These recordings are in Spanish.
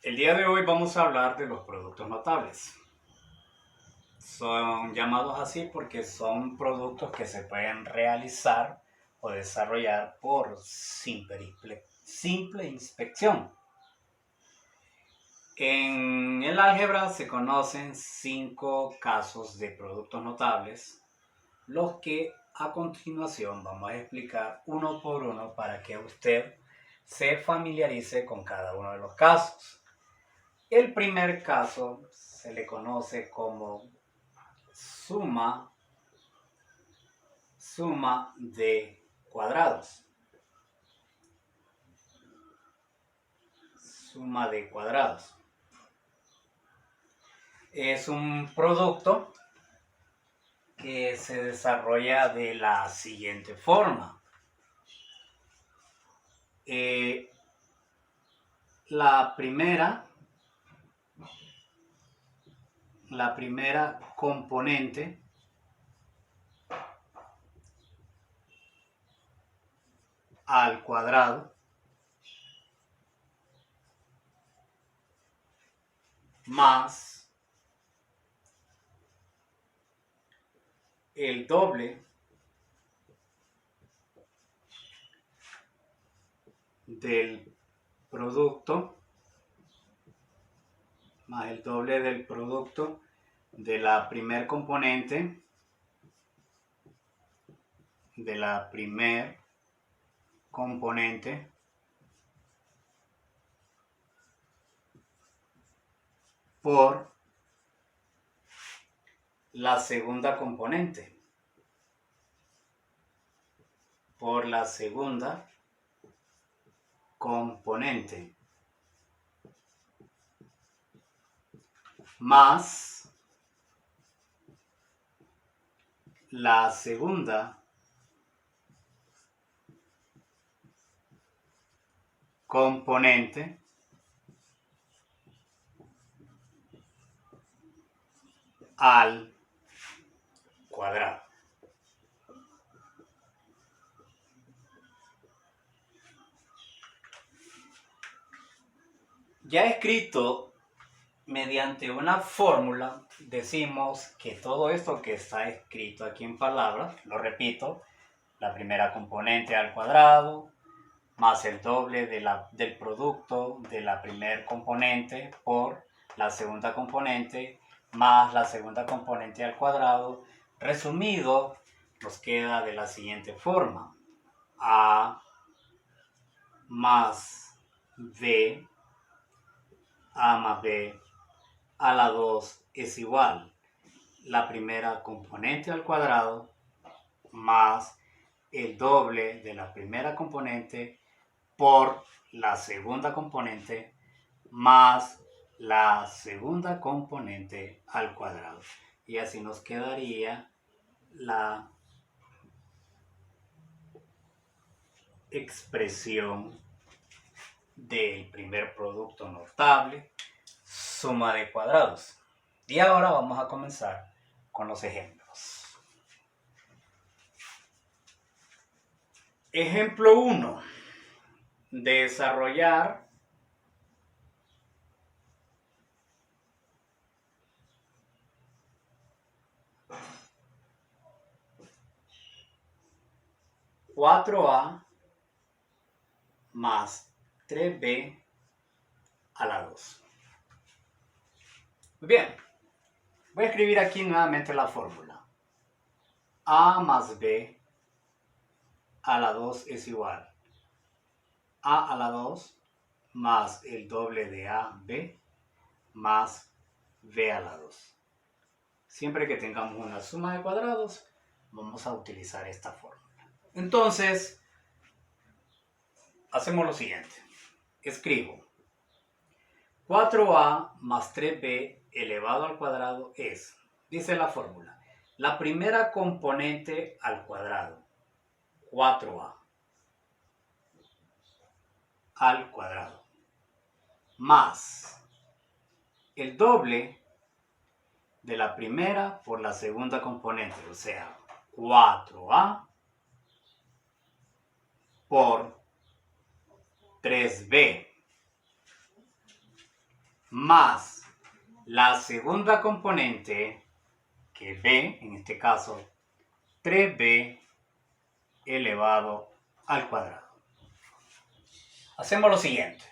El día de hoy vamos a hablar de los productos notables. Son llamados así porque son productos que se pueden realizar o desarrollar por simple inspección. En el álgebra se conocen 5 casos de productos notables, los que a continuación vamos a explicar uno por uno para que usted se familiarice con cada uno de los casos. El primer caso se le conoce como suma de cuadrados. Suma de cuadrados. Es un producto que se desarrolla de la siguiente forma. La primera componente al cuadrado más el doble del producto de la primer componente por la segunda componente más la segunda componente al cuadrado. Ya escrito mediante una fórmula, decimos que todo esto que está escrito aquí en palabras, lo repito, la primera componente al cuadrado más el doble del producto de la primera componente por la segunda componente más la segunda componente al cuadrado. Resumido, nos queda de la siguiente forma: a más b, a más b a la 2 es igual la primera componente al cuadrado más el doble de la primera componente por la segunda componente más la segunda componente al cuadrado. Y así nos quedaría la expresión del primer producto notable, suma de cuadrados. Y ahora vamos a comenzar con los ejemplos. Ejemplo 1. Desarrollar (4a) más 3b a la 2. Muy bien, voy a escribir aquí nuevamente la fórmula. A más b a la 2 es igual a la 2 más el doble de ab más b a la 2. Siempre que tengamos una suma de cuadrados, vamos a utilizar esta fórmula. Entonces, hacemos lo siguiente. Escribo 4a más 3b elevado al cuadrado es, dice la fórmula, la primera componente al cuadrado, 4a al cuadrado, más el doble de la primera por la segunda componente, o sea, 4a por 3b más la segunda componente, que es b, en este caso 3b elevado al cuadrado. Hacemos lo siguiente.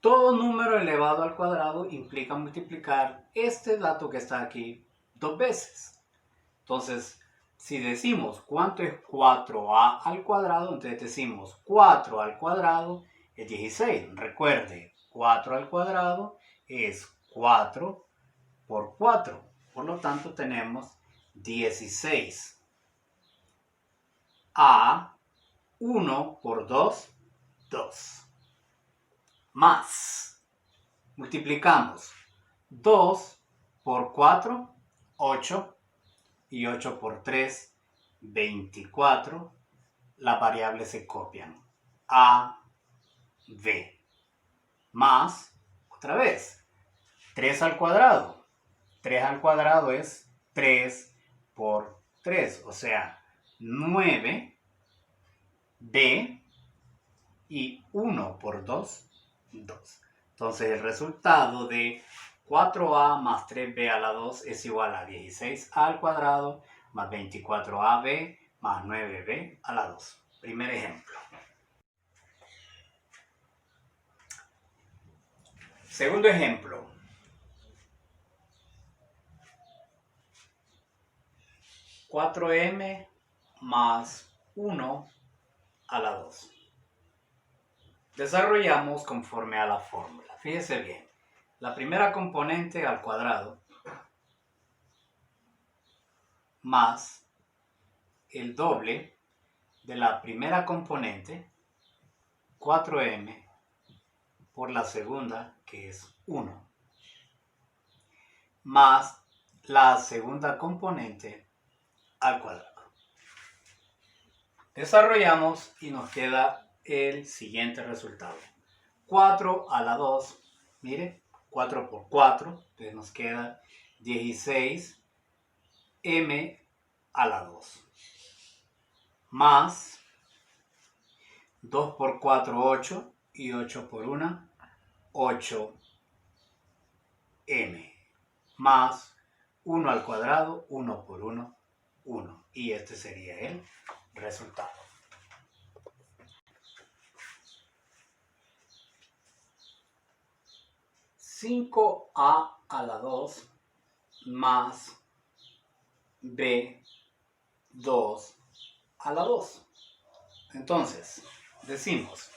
Todo número elevado al cuadrado implica multiplicar este dato que está aquí 2 veces. Entonces, si decimos cuánto es 4a al cuadrado, entonces decimos 4 al cuadrado es 16. Recuerde, 4 al cuadrado es 4 por 4. Por lo tanto, tenemos 16. A 1 por 2, 2. Más. Multiplicamos 2 por 4, 8. Y 8 por 3, 24. Las variables se copian. A, B. Más, otra vez, 3 al cuadrado. 3 al cuadrado es 3 por 3. O sea, 9. B. Y 1 por 2, 2. Entonces el resultado de 4a más 3b a la 2 es igual a 16a al cuadrado más 24ab más 9b a la 2. Primer ejemplo. Segundo ejemplo. 4m más 1 a la 2. Desarrollamos conforme a la fórmula. Fíjese bien. La primera componente al cuadrado más el doble de la primera componente, 4m, por la segunda, que es 1, más la segunda componente al cuadrado. Desarrollamos y nos queda el siguiente resultado. 4 a la 2, mire, 4 por 4, entonces nos queda 16m a la 2. Más 2 por 4, 8, y 8 por 1, 8m. Más 1 al cuadrado, 1 por 1, 1. Y este sería el resultado. (5a a la 2 más b2 a la 2. Entonces, decimos,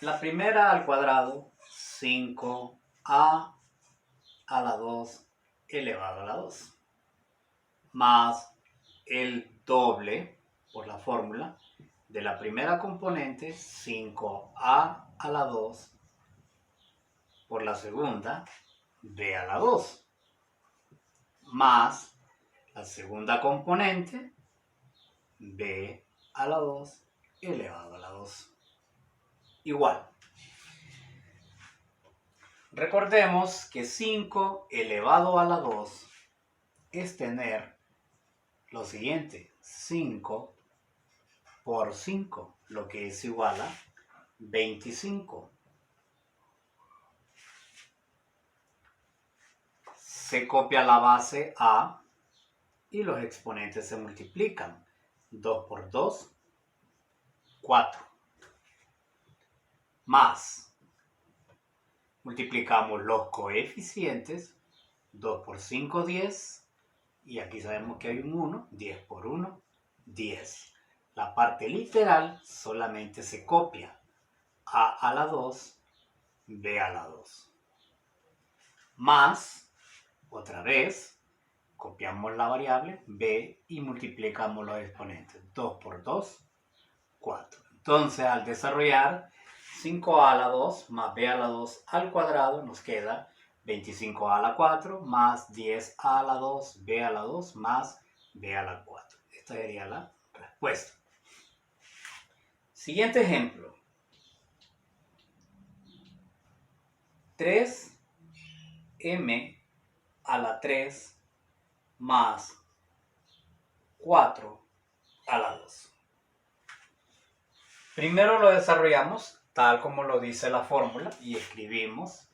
la primera al cuadrado, 5a a la 2 elevado a la 2, más el doble, por la fórmula, de la primera componente, 5a a la 2, por la segunda, b a la 2, más la segunda componente, b a la 2 elevado a la 2. Igual. Recordemos que 5 elevado a la 2 es tener lo siguiente, 5 por 5, lo que es igual a 25. Se copia la base a y los exponentes se multiplican. 2 por 2, 4. Más, multiplicamos los coeficientes, 2 por 5, 10, y aquí sabemos que hay un 1, 10 por 1, 10. La parte literal solamente se copia, a la 2, b a la 2. Más, otra vez, copiamos la variable b y multiplicamos los exponentes. 2 por 2, 4. Entonces, al desarrollar 5a a la 2 más b a la 2 al cuadrado, nos queda 25a a la 4 más 10a a la 2, b a la 2 más b a la 4. Esta sería la respuesta. Siguiente ejemplo. 3m a la 3 más 4 a la 2. Primero lo desarrollamos tal como lo dice la fórmula, y escribimos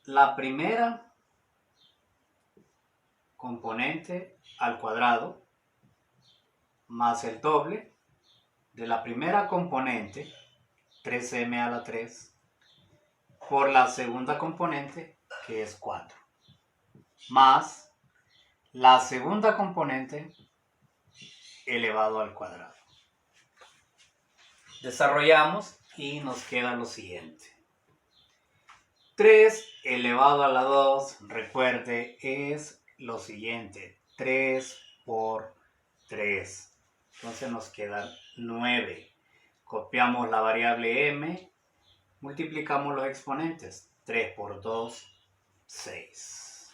la primera componente al cuadrado más el doble de la primera componente, 3m a la 3, por la segunda componente, que es 4, más la segunda componente elevado al cuadrado. Desarrollamos y nos queda lo siguiente. 3 elevado a la 2, recuerde, es lo siguiente. 3 por 3. Entonces nos queda 9. Copiamos la variable m, multiplicamos los exponentes. 3 por 2, 6.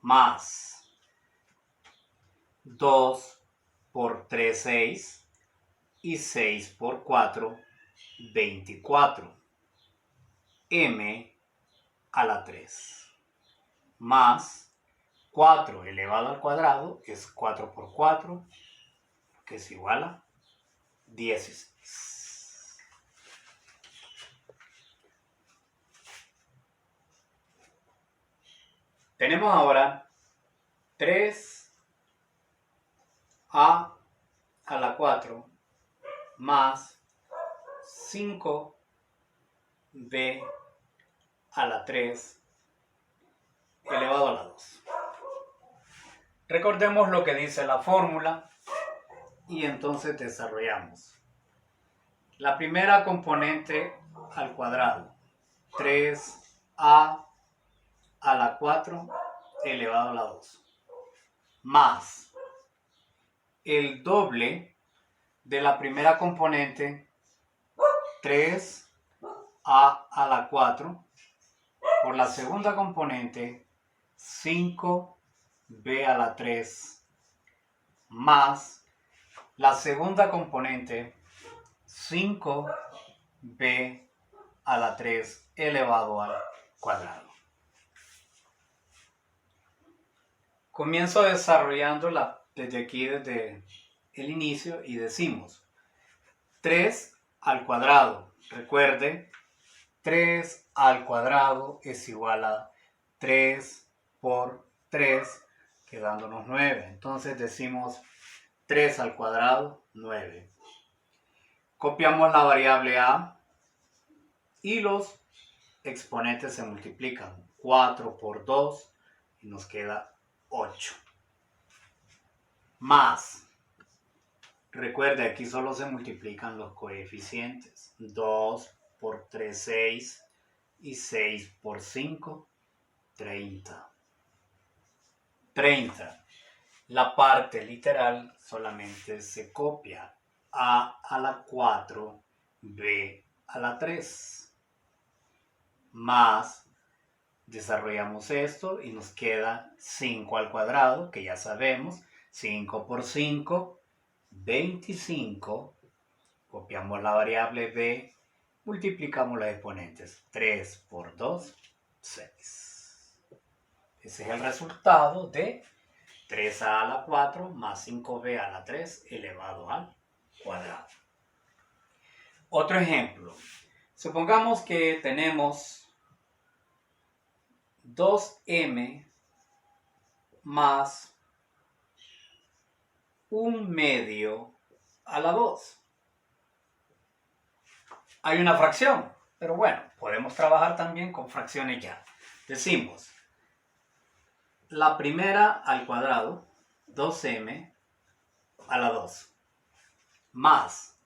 Más 2 por 3, 6. Y 6 por 4, 24. M a la 3. Más 4 elevado al cuadrado es 4 por 4, que es igual a 16. Tenemos ahora 3a a la 4 más 5b a la 3 elevado a la 2. Recordemos lo que dice la fórmula y entonces desarrollamos. La primera componente al cuadrado, 3a a la 4 elevado a la 2, más el doble de la primera componente, 3a a la 4, por la segunda componente, 5b a la 3, más la segunda componente, 5b a la 3 elevado al cuadrado. Comienzo desarrollándola desde aquí, desde el inicio, y decimos 3 al cuadrado. Recuerde, 3 al cuadrado es igual a 3 por 3, quedándonos 9. Entonces decimos 3 al cuadrado, 9. Copiamos la variable a y los exponentes se multiplican. 4 por 2 y nos queda 8. Más, recuerde, aquí solo se multiplican los coeficientes. 2 por 3, 6. Y 6 por 5, 30. 30. La parte literal solamente se copia. A a la 4, b a la 3. Más, desarrollamos esto y nos queda 5 al cuadrado, que ya sabemos. 5 por 5, 25. Copiamos la variable b, multiplicamos los exponentes. 3 por 2, 6. Ese es el resultado de 3a a la 4 más 5b a la 3 elevado al cuadrado. Otro ejemplo. Supongamos que tenemos 2m más 1/2 a la 2. Hay una fracción, pero bueno, podemos trabajar también con fracciones ya. Decimos, la primera al cuadrado, 2m a la 2, más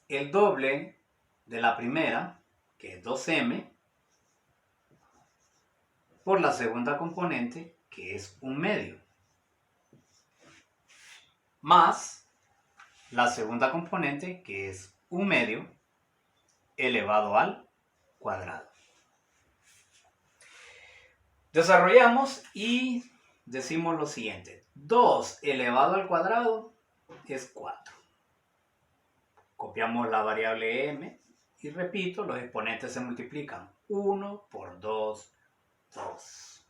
el doble de la primera, que es 2m, por la segunda componente, que es 1/2, más la segunda componente, que es 1/2, elevado al cuadrado. Desarrollamos y decimos lo siguiente. 2 elevado al cuadrado es 4. Copiamos la variable m y repito, los exponentes se multiplican. 1 por 2, 2.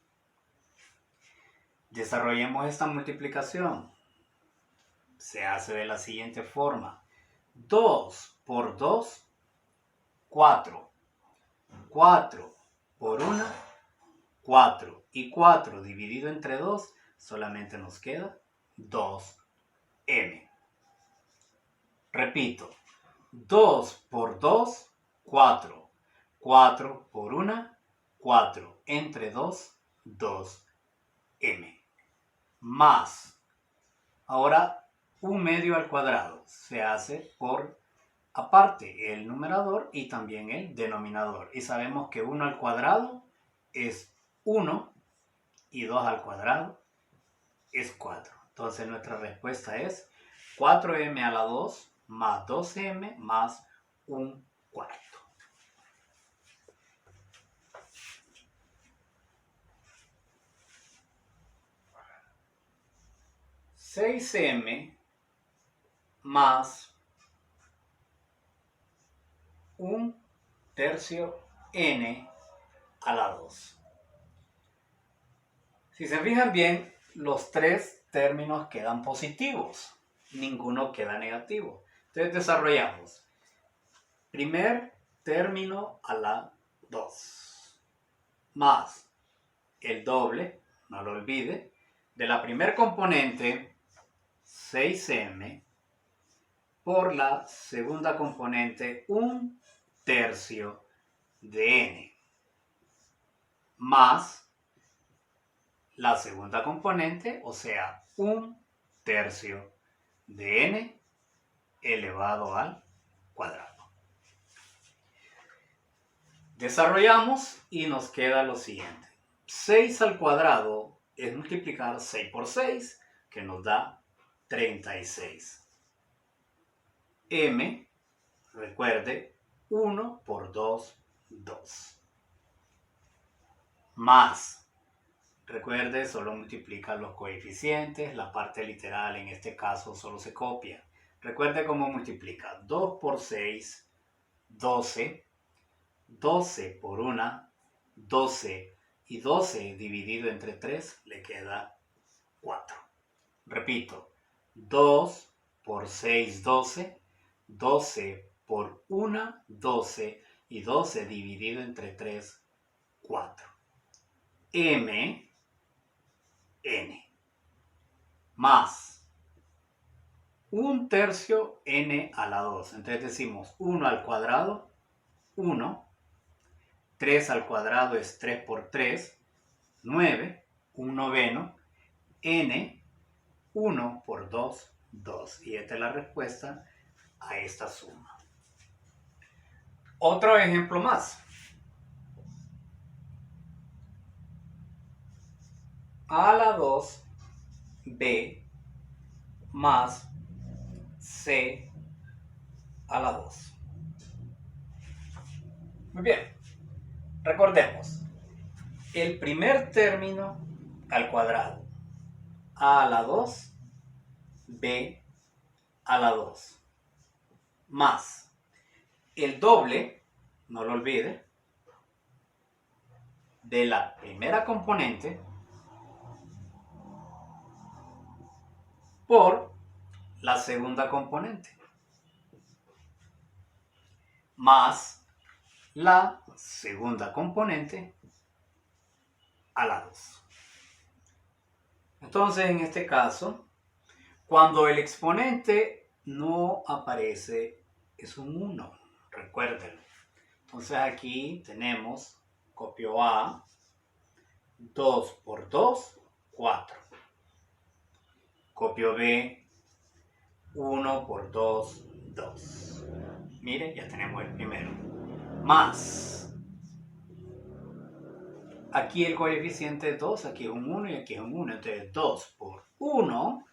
Desarrollemos esta multiplicación. Se hace de la siguiente forma. 2 por 2, 4. 4 por 1, 4. Y 4 dividido entre 2, solamente nos queda 2m. Repito, 2 por 2, 4. 4 por 1, 4. Entre 2, 2m. Más. Ahora, 1 medio al cuadrado se hace por aparte el numerador y también el denominador. Y sabemos que 1 al cuadrado es 1 y 2 al cuadrado es 4. Entonces nuestra respuesta es 4m a la 2 más 12m más 1 cuarto. $6m más 1/3 n a la 2. Si se fijan bien, los tres términos quedan positivos, ninguno queda negativo. Entonces desarrollamos. Primer término a la 2 más el doble, no lo olvide, de la primer componente 6m por la segunda componente 1/3 de n más la segunda componente, o sea, 1/3 de n elevado al cuadrado. Desarrollamos y nos queda lo siguiente. 6 al cuadrado es multiplicar 6 por 6, que nos da 36. M, recuerde, 1 por 2, 2. Más, recuerde, solo multiplica los coeficientes, la parte literal en este caso solo se copia. Recuerde cómo multiplica. 2 por 6, 12. 12 por 1, 12. Y 12 dividido entre 3 le queda 4. Repito, 2 por 6, 12. 12 por 1, 12. Y 12 dividido entre 3, 4. M, n. Más 1/3 n a la 2. Entonces decimos 1 al cuadrado, 1. 3 al cuadrado es 3 por 3, 9, 1/9, n, 1 por 2, 2. Y esta es la respuesta a esta suma. Otro ejemplo más. A a la 2, b más c a la 2. Muy bien. Recordemos, el primer término al cuadrado, a a la 2, b a la 2, más el doble, no lo olvide, de la primera componente por la segunda componente, más la segunda componente a la 2. Entonces, en este caso, cuando el exponente no aparece, es un 1, recuérdenlo. Entonces aquí tenemos, copio A, 2 por 2, 4. Copio B, 1 por 2, 2. Miren, ya tenemos el primero. Más. Aquí el coeficiente es 2, aquí es un 1 y aquí es un 1. Entonces 2 por 1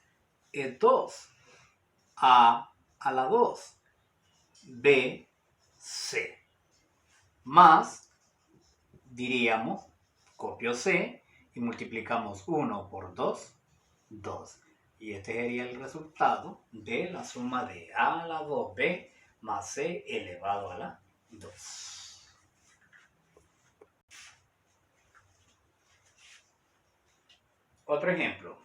es 2. A a la 2. B, C. Más, diríamos, copio C y multiplicamos 1 por 2, 2. Y este sería el resultado de la suma de A a la 2B más C elevado a la 2. Otro ejemplo.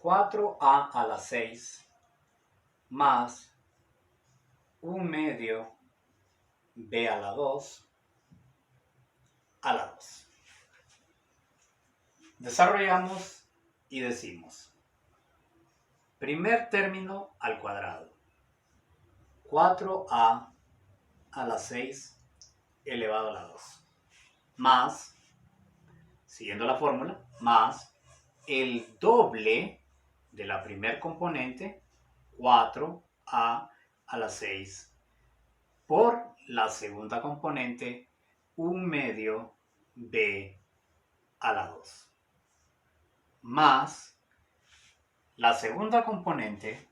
4A a la 6 más 1 medio b a la 2 a la 2. Desarrollamos y decimos, primer término al cuadrado, 4a a la 6 elevado a la 2, más, siguiendo la fórmula, más el doble de la primer componente, 4a a la 6, por la segunda componente, 1 medio b a la 2, más la segunda componente,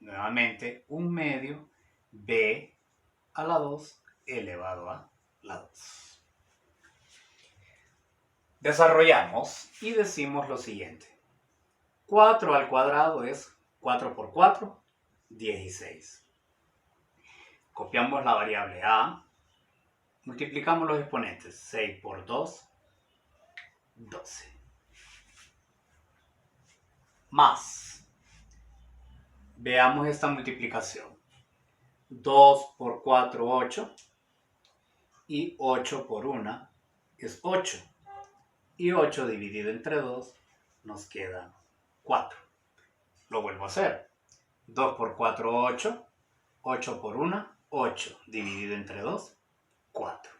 nuevamente 1 medio b a la 2 elevado a la 2. Desarrollamos y decimos lo siguiente. 4 al cuadrado es 4 por 4, 16. Copiamos la variable a, multiplicamos los exponentes, 6 por 2, 12. Más, veamos esta multiplicación. 2 por 4, 8, y 8 por 1 es 8. Y 8 dividido entre 2 nos queda 4. Lo vuelvo a hacer. 2 por 4, 8. 8 por 1, 8. Dividido entre 2, 4.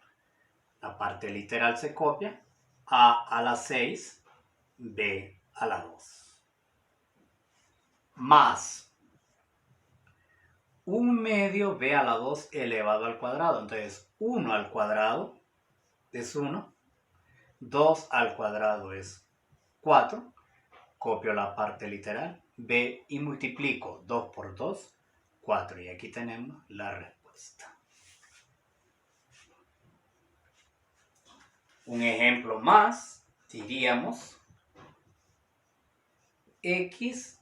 La parte literal se copia. A la 6, B a la 2. Más 1 medio B a la 2 elevado al cuadrado. Entonces, 1 al cuadrado es 1. 2 al cuadrado es 4. Copio la parte literal, b, y multiplico 2 por 2, 4. Y aquí tenemos la respuesta. Un ejemplo más, diríamos x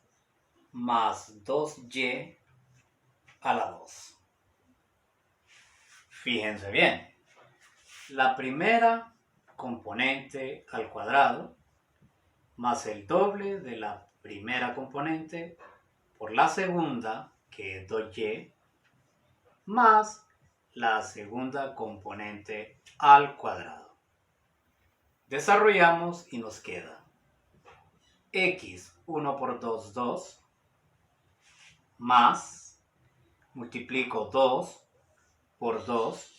más 2y a la 2. Fíjense bien, la primera componente al cuadrado más el doble de la primera componente por la segunda, que es 2y, más la segunda componente al cuadrado. Desarrollamos y nos queda x, 1 por 2, 2, más, multiplico 2 por 2,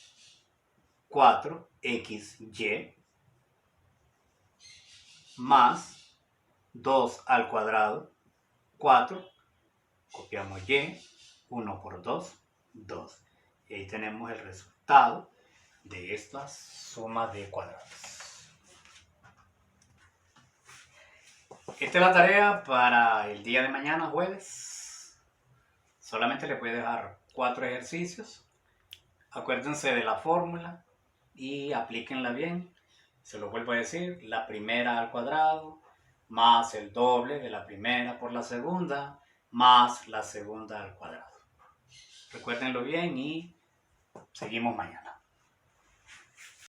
4, xy, más 2 al cuadrado, 4, copiamos y, 1 por 2, 2. Y ahí tenemos el resultado de esta suma de cuadrados. Esta es la tarea para el día de mañana, jueves. Solamente le voy a dejar 4 ejercicios. Acuérdense de la fórmula y aplíquenla bien. Se lo vuelvo a decir, la primera al cuadrado, más el doble de la primera por la segunda, más la segunda al cuadrado. Recuérdenlo bien y seguimos mañana.